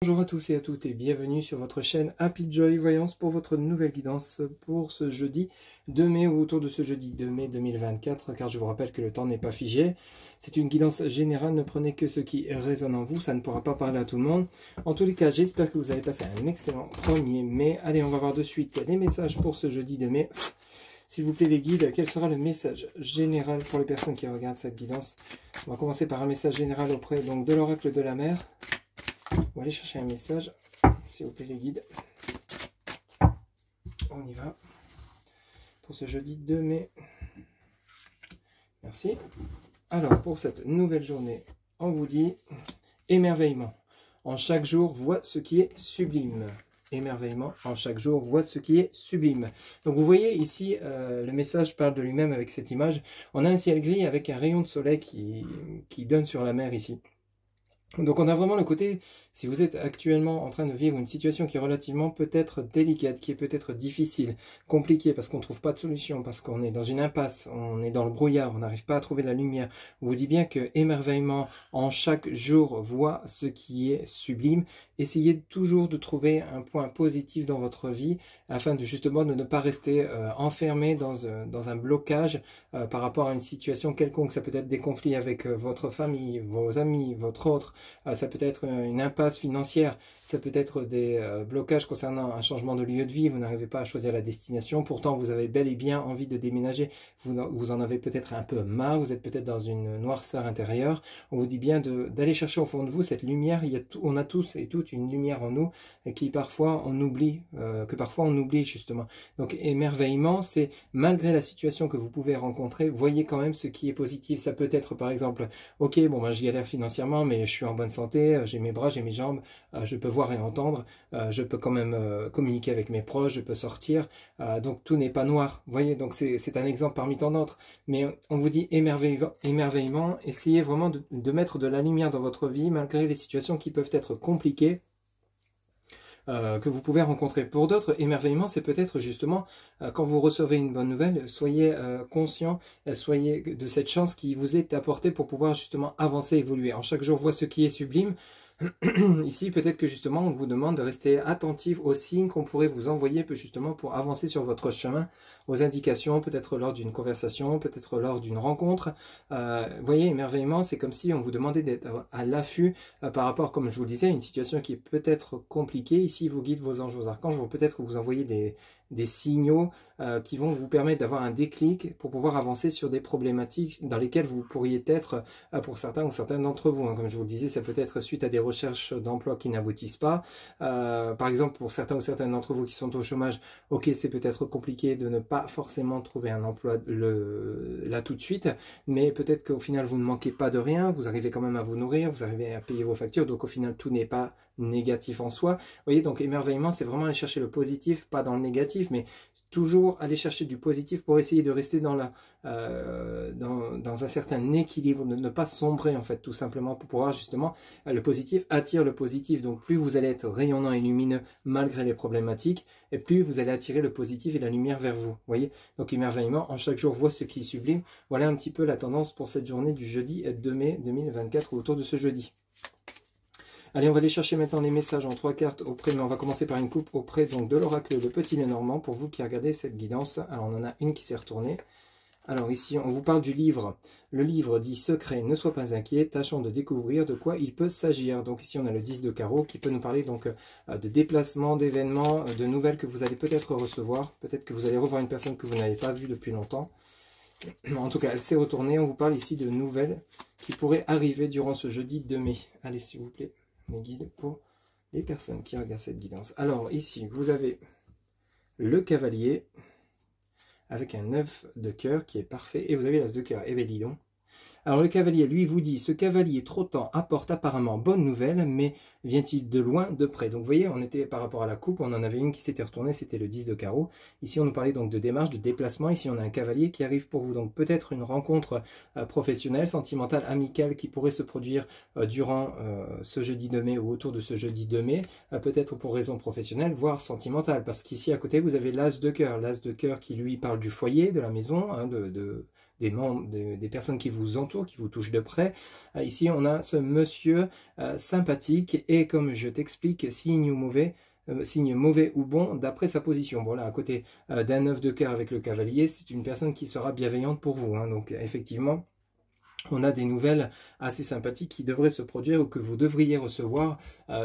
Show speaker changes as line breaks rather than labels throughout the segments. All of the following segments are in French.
Bonjour à tous et à toutes et bienvenue sur votre chaîne Happy Joy Voyance pour votre nouvelle guidance pour ce jeudi 2 mai ou autour de ce jeudi 2 mai 2024 car je vous rappelle que le temps n'est pas figé. C'est une guidance générale, ne prenez que ce qui résonne en vous, ça ne pourra pas parler à tout le monde. En tous les cas, j'espère que vous avez passé un excellent 1er mai. Allez, on va voir de suite les messages pour ce jeudi 2 mai. S'il vous plaît les guides, quel sera le message général pour les personnes qui regardent cette guidance? On va commencer par un message général auprès donc de l'oracle de la mer. On va aller chercher un message, s'il vous plaît les guides. On y va. Pour ce jeudi 2 mai. Merci. Alors, pour cette nouvelle journée, on vous dit émerveillement. En chaque jour, vois ce qui est sublime. Émerveillement, en chaque jour, vois ce qui est sublime. Donc vous voyez ici, le message parle de lui-même avec cette image. On a un ciel gris avec un rayon de soleil qui donne sur la mer ici. Donc on a vraiment le côté, si vous êtes actuellement en train de vivre une situation qui est relativement peut-être délicate, qui est peut-être difficile, compliquée, parce qu'on ne trouve pas de solution, parce qu'on est dans une impasse, on est dans le brouillard, on n'arrive pas à trouver la lumière, on vous dit bien que émerveillement, en chaque jour, voit ce qui est sublime. Essayez toujours de trouver un point positif dans votre vie, afin de justement de ne pas rester enfermé dans un blocage par rapport à une situation quelconque. Ça peut être des conflits avec votre famille, vos amis, votre autre. Ça peut être une impasse financière, ça peut être des blocages concernant un changement de lieu de vie, vous n'arrivez pas à choisir la destination, pourtant vous avez bel et bien envie de déménager, vous en avez peut-être un peu marre, vous êtes peut-être dans une noirceur intérieure, on vous dit bien d'aller chercher au fond de vous cette lumière, on a tous et toutes une lumière en nous, et qui parfois on oublie, justement. Donc émerveillement, c'est malgré la situation que vous pouvez rencontrer, voyez quand même ce qui est positif, ça peut être par exemple, ok, bon ben je galère financièrement, mais je suis en bonne santé, j'ai mes bras, j'ai mes jambes, je peux voir et entendre, je peux quand même communiquer avec mes proches, je peux sortir, donc tout n'est pas noir, vous voyez, donc c'est un exemple parmi tant d'autres, mais on vous dit émerveillement, essayez vraiment de mettre de la lumière dans votre vie, malgré les situations qui peuvent être compliquées, que vous pouvez rencontrer. Pour d'autres, émerveillement, c'est peut-être justement quand vous recevez une bonne nouvelle, soyez conscient, soyez de cette chance qui vous est apportée pour pouvoir justement avancer, évoluer. En chaque jour, voit ce qui est sublime. Ici, peut-être que justement, on vous demande de rester attentif aux signes qu'on pourrait vous envoyer justement pour avancer sur votre chemin, aux indications, peut-être lors d'une conversation, peut-être lors d'une rencontre. Voyez, émerveillement, c'est comme si on vous demandait d'être à l'affût par rapport, comme je vous le disais, à une situation qui est peut-être compliquée. Ici, vos guides, vos anges, vos archanges vont peut-être vous envoyer des signaux qui vont vous permettre d'avoir un déclic pour pouvoir avancer sur des problématiques dans lesquelles vous pourriez être, pour certains ou certaines d'entre vous. Comme je vous le disais, ça peut être suite à des recherches d'emploi qui n'aboutissent pas. Par exemple, pour certains ou certaines d'entre vous qui sont au chômage, ok, c'est peut-être compliqué de ne pas forcément trouver un emploi là tout de suite, mais peut-être qu'au final, vous ne manquez pas de rien, vous arrivez quand même à vous nourrir, vous arrivez à payer vos factures, donc au final, tout n'est pas négatif en soi. Vous voyez, donc émerveillement, c'est vraiment aller chercher le positif, pas dans le négatif, mais toujours aller chercher du positif pour essayer de rester dans un certain équilibre, de ne pas sombrer en fait, tout simplement pour pouvoir justement, le positif attire le positif, donc plus vous allez être rayonnant et lumineux malgré les problématiques, et plus vous allez attirer le positif et la lumière vers vous, voyez. Donc émerveillement, en chaque jour voit ce qui est sublime. Voilà un petit peu la tendance pour cette journée du jeudi 2 mai 2024 autour de ce jeudi. Allez, on va aller chercher maintenant les messages en 3 cartes auprès, mais on va commencer par une coupe auprès donc de l'oracle de Petit Lenormand pour vous qui regardez cette guidance. Alors, on en a une qui s'est retournée. Alors ici, on vous parle du livre. Le livre dit « Secret, ne sois pas inquiet, tâchons de découvrir de quoi il peut s'agir ». Donc ici, on a le 10 de carreau qui peut nous parler donc de déplacements, d'événements, de nouvelles que vous allez peut-être recevoir. Peut-être que vous allez revoir une personne que vous n'avez pas vue depuis longtemps. En tout cas, elle s'est retournée. On vous parle ici de nouvelles qui pourraient arriver durant ce jeudi 2 mai. Allez, s'il vous plaît, mes guides pour les personnes qui regardent cette guidance. Alors ici, vous avez le cavalier avec un 9 de cœur qui est parfait. Et vous avez l'as de cœur. Eh bien, dis donc. Alors le cavalier, lui, vous dit, ce cavalier trottant apporte apparemment bonne nouvelle, mais vient-il de loin, de près? Donc vous voyez, on était par rapport à la coupe, on en avait une qui s'était retournée, c'était le 10 de carreau. Ici, on nous parlait donc de démarche, de déplacement. Ici, on a un cavalier qui arrive pour vous. Donc peut-être une rencontre professionnelle, sentimentale, amicale qui pourrait se produire durant ce jeudi 2 mai ou autour de ce jeudi 2 mai, peut-être pour raison professionnelle, voire sentimentale. Parce qu'ici, à côté, vous avez l'as de cœur qui lui parle du foyer, de la maison, hein, des membres, des personnes qui vous entourent, qui vous touchent de près. Ici, on a ce monsieur sympathique et comme je t'explique, signe mauvais ou bon d'après sa position. Bon là, à côté d'un 9 de cœur avec le cavalier, c'est une personne qui sera bienveillante pour vous. Hein. Donc effectivement, on a des nouvelles assez sympathiques qui devraient se produire ou que vous devriez recevoir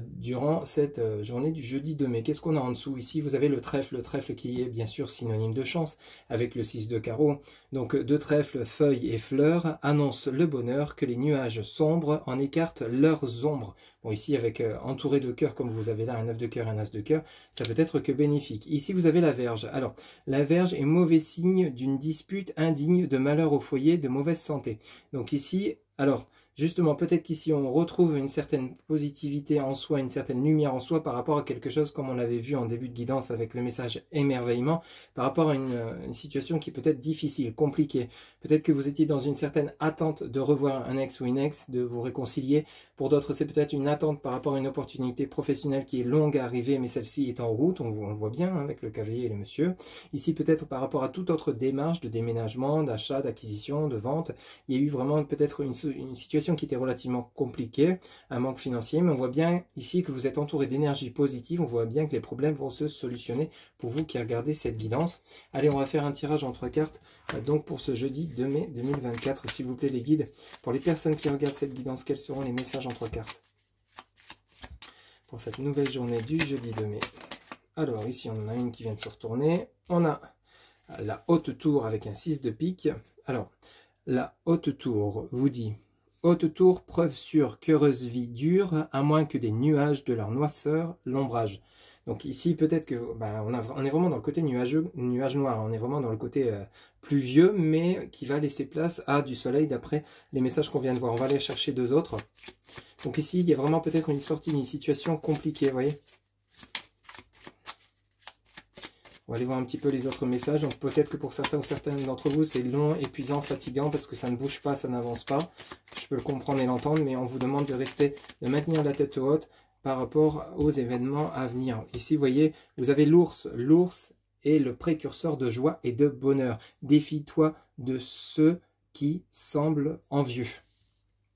durant cette journée du jeudi 2 mai. Qu'est-ce qu'on a en dessous ici? Vous avez le trèfle qui est bien sûr synonyme de chance avec le 6 de carreau. Donc deux trèfles, feuilles et fleurs annoncent le bonheur, que les nuages sombres en écartent leurs ombres. Bon, ici avec entouré de cœur comme vous avez là un 9 de cœur et un as de cœur, ça peut être que bénéfique. Ici vous avez la Vierge. Alors la Vierge est mauvais signe d'une dispute indigne, de malheur au foyer, de mauvaise santé. Donc ici, alors justement, peut-être qu'ici on retrouve une certaine positivité en soi, une certaine lumière en soi par rapport à quelque chose comme on l'avait vu en début de guidance avec le message émerveillement, par rapport à une situation qui peut être difficile, compliquée. Peut-être que vous étiez dans une certaine attente de revoir un ex ou une ex, de vous réconcilier. Pour d'autres, c'est peut-être une attente par rapport à une opportunité professionnelle qui est longue à arriver, mais celle-ci est en route, on le voit bien hein, avec le cavalier et le monsieur. Ici, peut-être par rapport à toute autre démarche de déménagement, d'achat, d'acquisition, de vente, il y a eu vraiment peut-être une situation qui était relativement compliquée, un manque financier, mais on voit bien ici que vous êtes entouré d'énergie positive, on voit bien que les problèmes vont se solutionner pour vous qui regardez cette guidance. Allez, on va faire un tirage en 3 cartes, donc pour ce jeudi 2 mai 2024, s'il vous plaît les guides. Pour les personnes qui regardent cette guidance, quels seront les messages en 3 cartes pour cette nouvelle journée du jeudi 2 mai? Alors ici on en a une qui vient de se retourner, on a la haute tour avec un 6 de pique. Alors la haute tour vous dit: haute tour, preuve sûre qu'heureuse vie dure, à moins que des nuages de leur noirceur l'ombrage. Donc ici, peut-être que on est vraiment dans le côté nuage noir, on est vraiment dans le côté pluvieux, mais qui va laisser place à du soleil d'après les messages qu'on vient de voir. On va aller chercher deux autres. Donc ici, il y a vraiment peut-être une sortie d'une situation compliquée, vous voyez. On va aller voir un petit peu les autres messages. Donc peut-être que pour certains ou certaines d'entre vous, c'est long, épuisant, fatigant parce que ça ne bouge pas, ça n'avance pas. Je peux le comprendre et l'entendre, mais on vous demande de maintenir la tête haute par rapport aux événements à venir. Ici, vous voyez, vous avez l'ours. L'ours est le précurseur de joie et de bonheur. Défie-toi de ceux qui semblent envieux.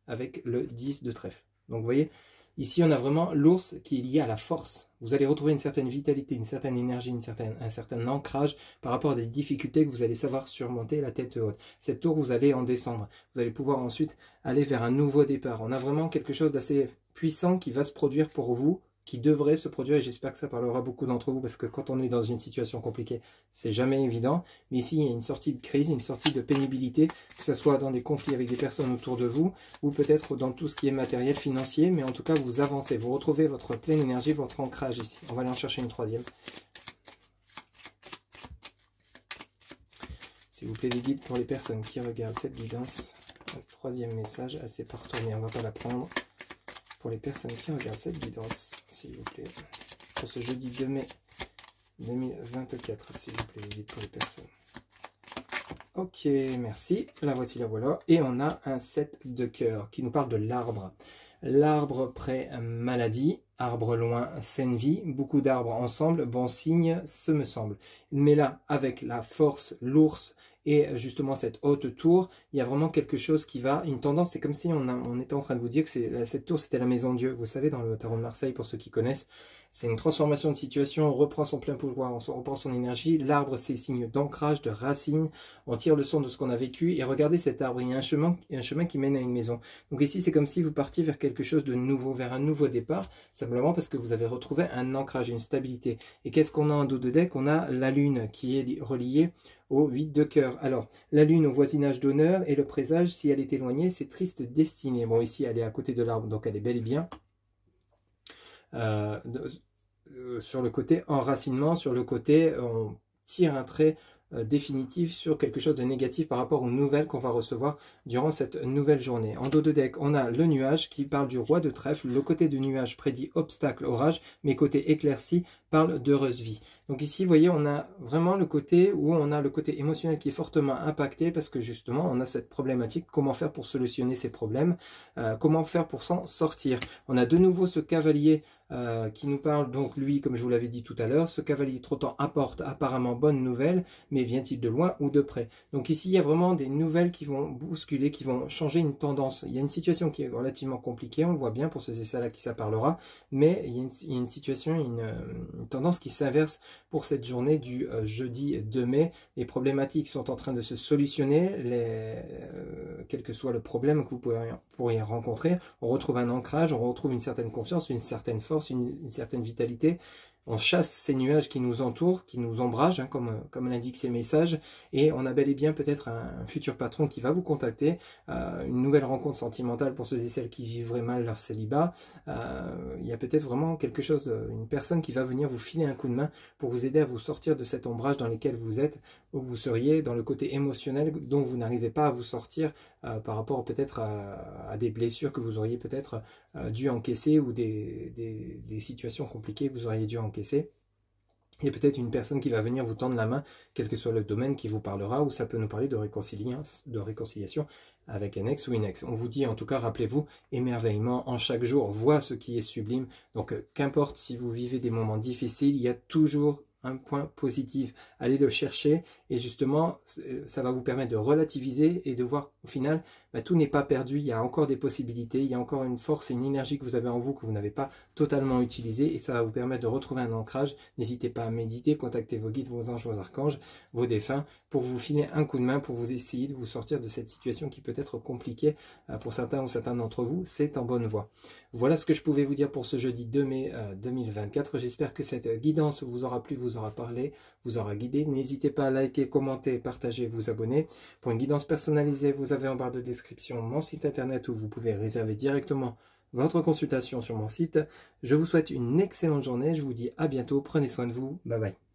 Avec le 10 de trèfle. Donc vous voyez, ici on a vraiment l'ours qui est lié à la force. Vous allez retrouver une certaine vitalité, une certaine énergie, un certain ancrage par rapport à des difficultés que vous allez savoir surmonter la tête haute. Cette tour, vous allez en descendre. Vous allez pouvoir ensuite aller vers un nouveau départ. On a vraiment quelque chose d'assez puissant qui va se produire pour vous, qui devrait se produire, et j'espère que ça parlera beaucoup d'entre vous, parce que quand on est dans une situation compliquée, c'est jamais évident. Mais ici, il y a une sortie de crise, une sortie de pénibilité, que ce soit dans des conflits avec des personnes autour de vous, ou peut-être dans tout ce qui est matériel, financier, mais en tout cas, vous avancez, vous retrouvez votre pleine énergie, votre ancrage ici. On va aller en chercher une troisième. S'il vous plaît, les guides, pour les personnes qui regardent cette guidance, un troisième message, elle s'est pas retournée, on va pas la prendre. Pour les personnes qui regardent cette guidance, s'il vous plaît, pour ce jeudi 2 mai 2024, s'il vous plaît, les guides pour les personnes. Ok, merci. La voici, la voilà. Et on a un 7 de cœur qui nous parle de l'arbre. L'arbre près maladie, arbre loin saine vie, beaucoup d'arbres ensemble, bon signe, ce me semble. Mais là, avec la force, l'ours et justement cette haute tour, il y a vraiment quelque chose qui va, une tendance, c'est comme si on était en train de vous dire que cette tour c'était la maison de Dieu. Vous savez, dans le tarot de Marseille, pour ceux qui connaissent, c'est une transformation de situation, on reprend son plein pouvoir, on reprend son énergie. L'arbre, c'est signe d'ancrage, de racine, on tire le son de ce qu'on a vécu, et regardez cet arbre, il y a un chemin qui mène à une maison. Donc ici, c'est comme si vous partiez vers quelque chose de nouveau, vers un nouveau départ, simplement parce que vous avez retrouvé un ancrage, une stabilité. Et qu'est-ce qu'on a en dos de deck? On a la lune qui est reliée au 8 de cœur. Alors, la lune au voisinage d'honneur et le présage, si elle est éloignée, c'est triste destinée. Bon, ici, elle est à côté de l'arbre, donc elle est bel et bien sur le côté enracinement, sur le côté on tire un trait définitif sur quelque chose de négatif par rapport aux nouvelles qu'on va recevoir durant cette nouvelle journée. En dos de deck, on a le nuage qui parle du roi de trèfle. Le côté du nuage prédit obstacle, orage, mais côté éclairci parle d'heureuse vie. Donc ici, vous voyez, on a vraiment le côté où on a le côté émotionnel qui est fortement impacté parce que justement, on a cette problématique. Comment faire pour solutionner ces problèmes? Comment faire pour s'en sortir? On a de nouveau ce cavalier qui nous parle donc, lui, comme je vous l'avais dit tout à l'heure, ce cavalier trottant apporte apparemment bonne nouvelle, mais vient-il de loin ou de près? Donc ici, il y a vraiment des nouvelles qui vont bousculer, qui vont changer une tendance. Il y a une situation qui est relativement compliquée, on le voit bien pour ceux et celles à qui ça parlera, mais il y a une situation, une tendance qui s'inverse pour cette journée du jeudi 2 mai. Les problématiques sont en train de se solutionner, quel que soit le problème que vous pourriez rencontrer, on retrouve un ancrage, on retrouve une certaine confiance, une certaine force, une certaine vitalité. On chasse ces nuages qui nous entourent, qui nous ombragent, hein, comme l'indiquent ces messages, et on a bel et bien peut-être un futur patron qui va vous contacter, une nouvelle rencontre sentimentale pour ceux et celles qui vivraient mal leur célibat. Il y a peut-être vraiment quelque chose, une personne qui va venir vous filer un coup de main pour vous aider à vous sortir de cet ombrage dans lequel vous êtes, où vous seriez dans le côté émotionnel dont vous n'arrivez pas à vous sortir par rapport peut-être à des blessures que vous auriez peut-être dû encaisser ou des situations compliquées que vous auriez dû encaisser. Il y a peut-être une personne qui va venir vous tendre la main, quel que soit le domaine qui vous parlera, ou ça peut nous parler de réconciliation avec un ex ou une ex. On vous dit en tout cas, rappelez-vous, émerveillement en chaque jour, vois ce qui est sublime. Donc qu'importe si vous vivez des moments difficiles, il y a toujours un point positif. Allez le chercher et justement, ça va vous permettre de relativiser et de voir au final, tout n'est pas perdu, il y a encore des possibilités, il y a encore une force et une énergie que vous avez en vous que vous n'avez pas totalement utilisée et ça va vous permettre de retrouver un ancrage. N'hésitez pas à méditer, contacter vos guides, vos anges, vos archanges, vos défunts pour vous filer un coup de main, pour vous essayer de vous sortir de cette situation qui peut être compliquée pour certains ou certains d'entre vous. C'est en bonne voie. Voilà ce que je pouvais vous dire pour ce jeudi 2 mai 2024. J'espère que cette guidance vous aura plu, vous aura parlé, vous aura guidé. N'hésitez pas à liker, commenter, partager, vous abonner. Pour une guidance personnalisée, vous avez en barre de description mon site internet où vous pouvez réserver directement votre consultation sur mon site. Je vous souhaite une excellente journée. Je vous dis à bientôt. Prenez soin de vous. Bye bye.